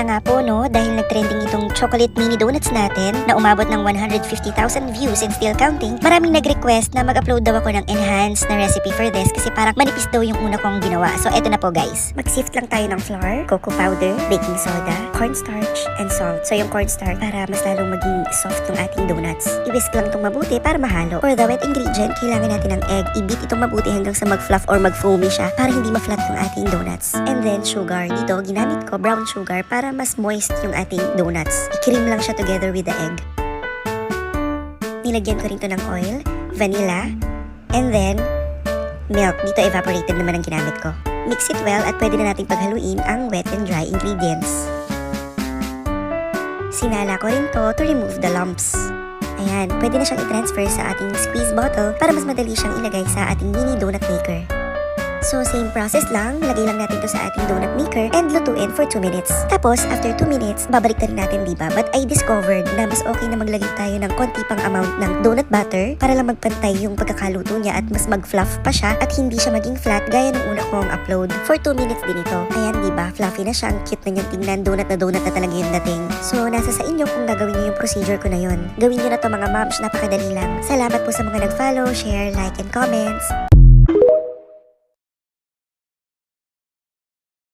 na nga po, no, dahil nag-trending itong chocolate mini donuts natin na umabot ng 150,000 views and still counting, maraming nag-request na mag-upload daw ako ng enhanced na recipe for this kasi parang manipis daw yung una kong ginawa. So eto na po guys. Mag-sift lang tayo ng flour, cocoa powder, baking soda, cornstarch, and salt. So yung cornstarch para mas lalong maging soft ng ating donuts. I-whisk lang itong mabuti para mahalo. For the wet ingredient, kailangan natin ng egg. I-beat itong mabuti hanggang sa mag-fluff or mag-foamy siya para hindi ma-flat yung ating donuts. And then sugar. Dito, ginamit ko brown sugar para mas moist yung ating donuts. I-cream lang siya together with the egg. Nilagyan ko rin to ng oil, vanilla, and then milk. Dito evaporated naman ang ginamit ko. Mix it well at pwede na nating paghaluin ang wet and dry ingredients. Sinala ko rin to remove the lumps. Ayan, pwede na siyang i-transfer sa ating squeeze bottle para mas madali siyang ilagay sa ating mini donut maker. So, same process lang. Lagay lang natin to sa ating donut maker and lutuin for 2 minutes. Tapos, after 2 minutes, babalik na rin natin, diba? But I discovered na mas okay na maglagay tayo ng konti pang amount ng donut butter para lang magpantay yung pagkakaluto niya at mas mag-fluff pa siya at hindi siya maging flat gaya ng una kong upload. For 2 minutes din ito. Ayan, diba? Fluffy na siya. Ang cute na niyang tingnan. Donut na talaga yung dating. So, nasa sa inyo kung gagawin niyo yung procedure ko na yun. Gawin niyo na to mga moms. Napakadali lang. Salamat po sa mga nag-follow, share, like, and comments.